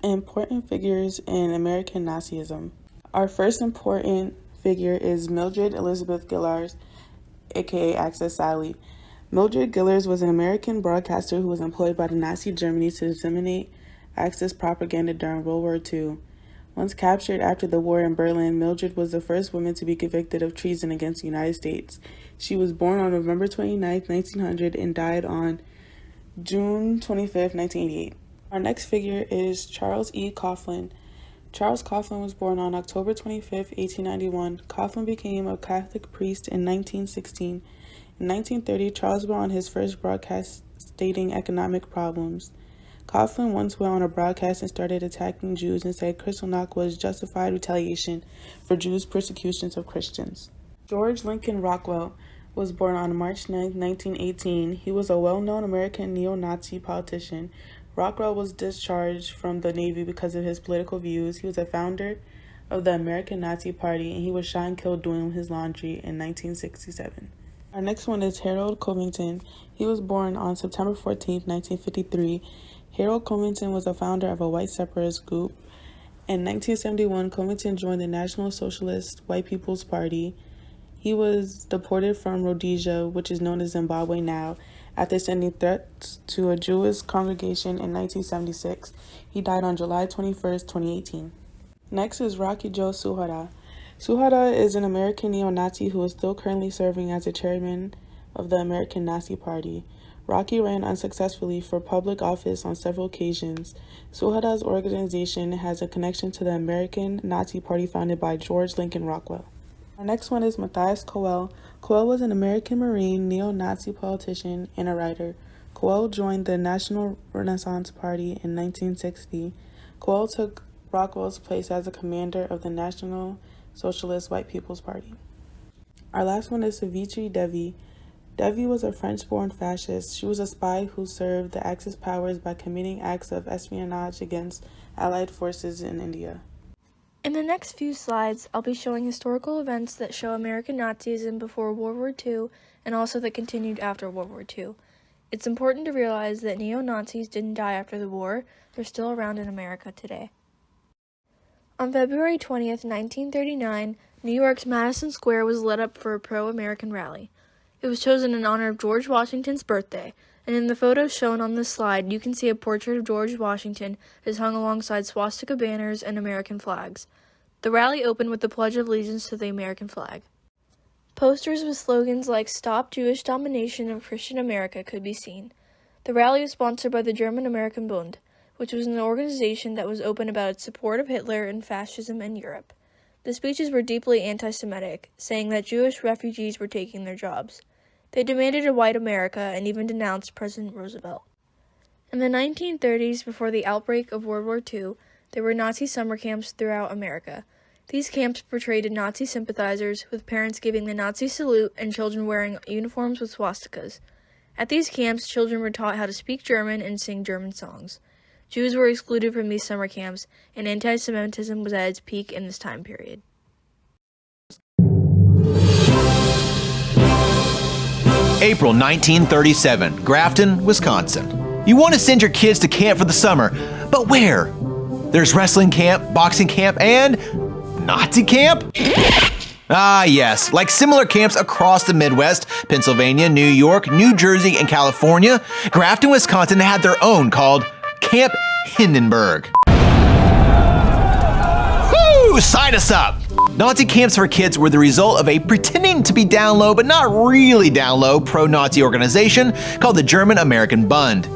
Important figures in American Nazism. Our first important figure is Mildred Elizabeth Gillars, aka Access Sally. Mildred Gillars was an American broadcaster who was employed by the Nazi Germany to disseminate Axis propaganda during World War II. Once captured after the war in Berlin, Mildred was the first woman to be convicted of treason against the United States. She was born on November 29, 1900, and died on June 25, 1988. Our next figure is Charles E. Coughlin. Charles Coughlin was born on October 25, 1891. Coughlin became a Catholic priest in 1916. In 1930, Charles went on his first broadcast stating economic problems. Coughlin once went on a broadcast and started attacking Jews and said Kristallnacht was justified retaliation for Jews' persecutions of Christians. George Lincoln Rockwell was born on March 9, 1918. He was a well-known American neo-Nazi politician. Rockwell was discharged from the Navy because of his political views. He was a founder of the American Nazi Party, and he was shot and killed doing his laundry in 1967. Our next one is Harold Covington. He was born on September 14, 1953. Harold Covington was a founder of a white separatist group. In 1971, Covington joined the National Socialist White People's Party. He was deported from Rhodesia, which is known as Zimbabwe now, after sending threats to a Jewish congregation in 1976. He died on July 21, 2018. Next is Rocky Joe Suhara. Suhara is an American neo-Nazi who is still currently serving as the chairman of the American Nazi Party. Rocky ran unsuccessfully for public office on several occasions. Suhara's organization has a connection to the American Nazi Party founded by George Lincoln Rockwell. Our next one is Matthias Coel. Coel was an American Marine, neo-Nazi politician, and a writer. Coel joined the National Renaissance Party in 1960. Coel took Rockwell's place as a commander of the National Socialist White People's Party. Our last one is Savitri Devi. Devi was a French-born fascist. She was a spy who served the Axis powers by committing acts of espionage against Allied forces in India. In the next few slides, I'll be showing historical events that show American Nazism before World War II and also that continued after World War II. It's important to realize that neo-Nazis didn't die after the war. They're still around in America today. On February 20th, 1939, New York's Madison Square was lit up for a pro-American rally. It was chosen in honor of George Washington's birthday, and in the photos shown on this slide, you can see a portrait of George Washington is hung alongside swastika banners and American flags. The rally opened with the Pledge of Allegiance to the American flag. Posters with slogans like "Stop Jewish Domination of Christian America" could be seen. The rally was sponsored by the German-American Bund, which was an organization that was open about its support of Hitler and fascism in Europe. The speeches were deeply anti-Semitic, saying that Jewish refugees were taking their jobs. They demanded a white America and even denounced President Roosevelt. In the 1930s, before the outbreak of World War II, there were Nazi summer camps throughout America. These camps portrayed Nazi sympathizers, with parents giving the Nazi salute and children wearing uniforms with swastikas. At these camps, children were taught how to speak German and sing German songs. Jews were excluded from these summer camps, and anti-Semitism was at its peak in this time period. April 1937, Grafton, Wisconsin. You want to send your kids to camp for the summer, but where? There's wrestling camp, boxing camp, and Nazi camp? Ah, yes, like similar camps across the Midwest, Pennsylvania, New York, New Jersey, and California, Grafton, Wisconsin had their own called Camp Hindenburg. Woo! Sign us up! Nazi camps for kids were the result of a pretending to be down low but not really down low pro-Nazi organization called the German-American Bund.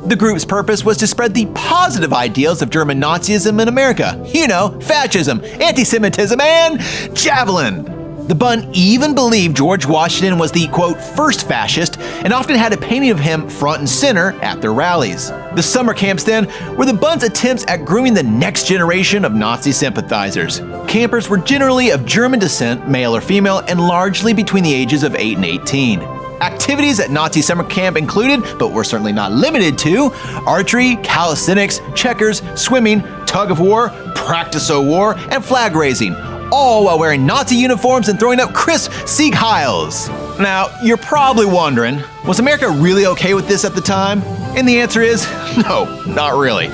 The group's purpose was to spread the positive ideals of German Nazism in America. You know, fascism, anti-Semitism, and javelin. The Bund even believed George Washington was the, quote, first fascist, and often had a painting of him front and center at their rallies. The summer camps, then, were the Bund's attempts at grooming the next generation of Nazi sympathizers. Campers were generally of German descent, male or female, and largely between the ages of 8 and 18. Activities at Nazi summer camp included, but were certainly not limited to, archery, calisthenics, checkers, swimming, tug of war, practice-o-war, and flag raising, all while wearing Nazi uniforms and throwing up crisp Sieg Heils. Now, you're probably wondering, was America really okay with this at the time? And the answer is, no, not really.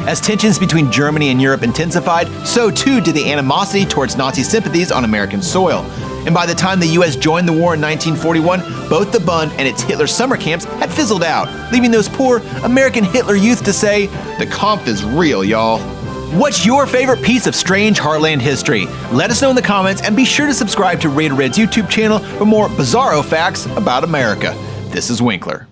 As tensions between Germany and Europe intensified, so too did the animosity towards Nazi sympathies on American soil. And by the time the US joined the war in 1941, both the Bund and its Hitler summer camps had fizzled out, leaving those poor American Hitler youth to say, "The Kampf is real, y'all." What's your favorite piece of strange Heartland history? Let us know in the comments, and be sure to subscribe to Raider Red's YouTube channel for more bizarro facts about America. This is Winkler.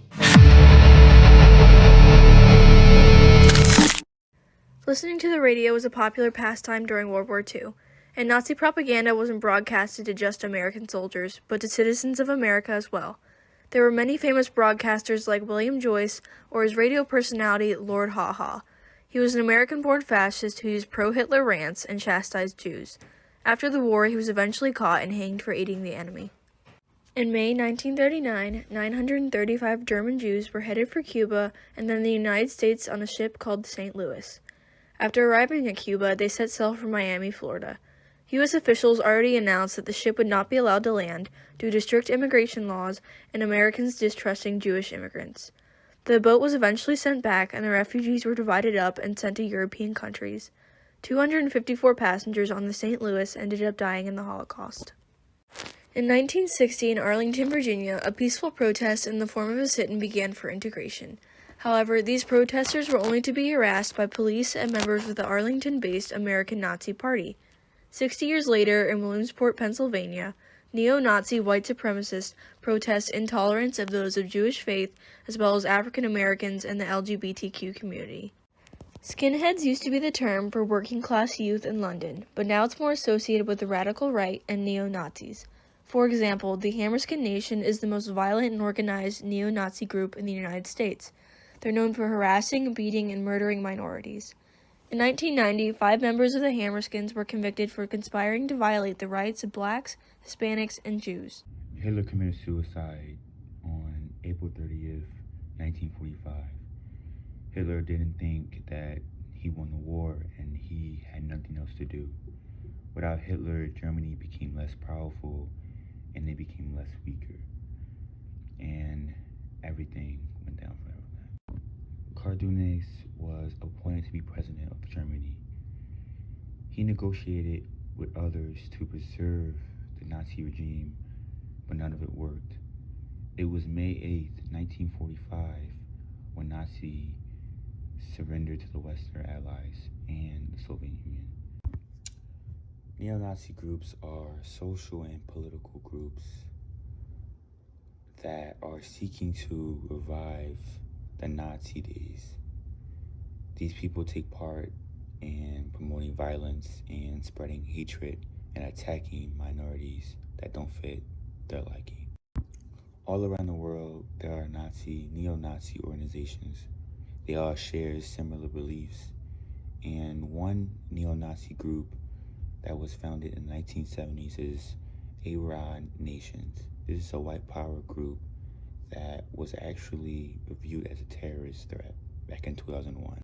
Listening to the radio was a popular pastime during World War II, and Nazi propaganda wasn't broadcasted to just American soldiers, but to citizens of America as well. There were many famous broadcasters like William Joyce or his radio personality Lord Haw Haw. He was an American-born fascist who used pro-Hitler rants and chastised Jews. After the war, he was eventually caught and hanged for aiding the enemy. In May 1939, 935 German Jews were headed for Cuba and then the United States on a ship called the St. Louis. After arriving at Cuba, they set sail for Miami, Florida. U.S. officials already announced that the ship would not be allowed to land due to strict immigration laws and Americans distrusting Jewish immigrants. The boat was eventually sent back, and the refugees were divided up and sent to European countries. 254 passengers on the St. Louis ended up dying in the Holocaust. In 1960, in Arlington, Virginia, a peaceful protest in the form of a sit-in began for integration. However, these protesters were only to be harassed by police and members of the Arlington-based American Nazi Party. 60 years later, in Williamsport, Pennsylvania, neo-Nazi white supremacists protest intolerance of those of Jewish faith, as well as African Americans and the LGBTQ community. Skinheads used to be the term for working-class youth in London, but now it's more associated with the radical right and neo-Nazis. For example, the Hammerskin Nation is the most violent and organized neo-Nazi group in the United States. They're known for harassing, beating, and murdering minorities. In 1990, 5 members of the Hammerskins were convicted for conspiring to violate the rights of blacks, Hispanics, and Jews. Hitler committed suicide on April 30th, 1945. Hitler didn't think that he won the war and he had nothing else to do. Without Hitler, Germany became less powerful and they became less weaker. And everything went down forever. Cardunes was appointed to be president of Germany. He negotiated with others to preserve the Nazi regime, but none of it worked. It was May 8th, 1945, when Nazi surrendered to the Western Allies and the Soviet Union. Neo-Nazi groups are social and political groups that are seeking to revive the Nazi days. These people take part in promoting violence and spreading hatred and attacking minorities that don't fit their liking. All around the world, there are neo-Nazi organizations. They all share similar beliefs. And one neo-Nazi group that was founded in the 1970s is Aryan Nations. This is a white power group that was actually reviewed as a terrorist threat back in 2001.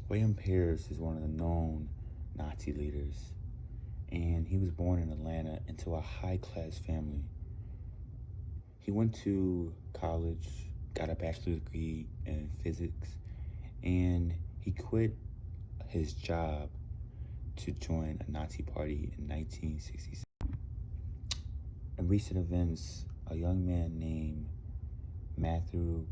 William Pierce is one of the known Nazi leaders, and he was born in Atlanta into a high-class family. He went to college, got a bachelor's degree in physics, and he quit his job to join a Nazi party in 1966. In recent events, a young man named Matthew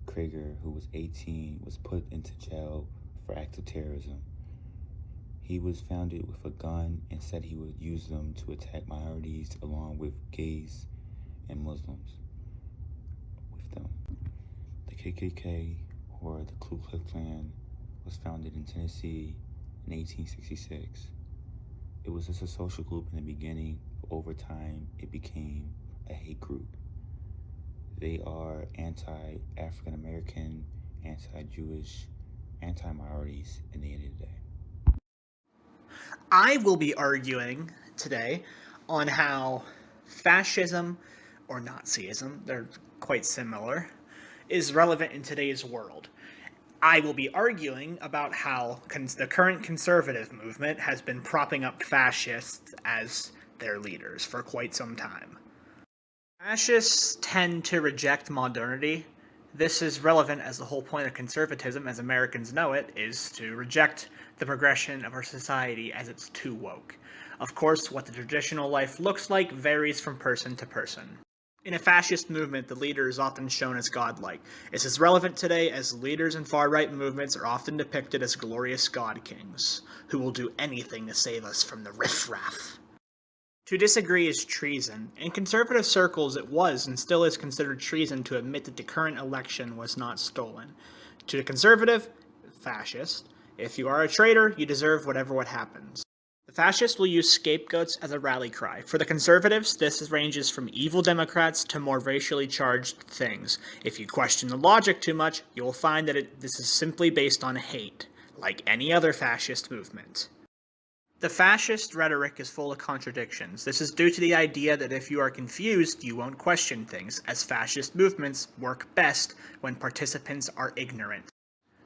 Krieger, who was 18, was put into jail for acts of terrorism. He was found with a gun and said he would use them to attack minorities along with gays and Muslims with them. The KKK, or the Ku Klux Klan, was founded in Tennessee in 1866. It was just a social group in the beginning, but over time it became a hate group. They are anti-African American, anti-Jewish, anti-minorities in the end of the day. I will be arguing today on how fascism, or Nazism, they're quite similar, is relevant in today's world. I will be arguing about how the current conservative movement has been propping up fascists as their leaders for quite some time. Fascists tend to reject modernity. This is relevant as the whole point of conservatism, as Americans know it, is to reject the progression of our society as it's too woke. Of course, what the traditional life looks like varies from person to person. In a fascist movement, the leader is often shown as godlike. This is relevant today as leaders in far-right movements are often depicted as glorious god kings, who will do anything to save us from the riffraff. To disagree is treason. In conservative circles, it was and still is considered treason to admit that the current election was not stolen. To the conservative, fascist, if you are a traitor, you deserve whatever happens. The fascists will use scapegoats as a rally cry. For the conservatives, this ranges from evil Democrats to more racially charged things. If you question the logic too much, you will find that this is simply based on hate, like any other fascist movement. The fascist rhetoric is full of contradictions. This is due to the idea that if you are confused, you won't question things, as fascist movements work best when participants are ignorant.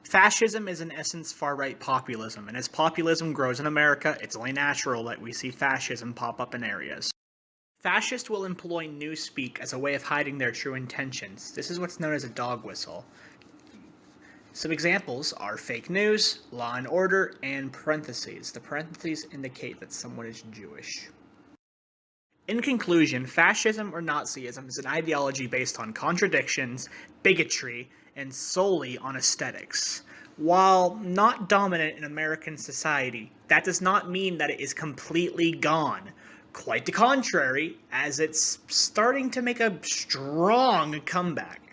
Fascism is in essence far-right populism, and as populism grows in America, it's only natural that we see fascism pop up in areas. Fascists will employ newspeak as a way of hiding their true intentions. This is what's known as a dog whistle. Some examples are fake news, law and order, and parentheses. The parentheses indicate that someone is Jewish. In conclusion, fascism or Nazism is an ideology based on contradictions, bigotry, and solely on aesthetics. While not dominant in American society, that does not mean that it is completely gone. Quite the contrary, as it's starting to make a strong comeback.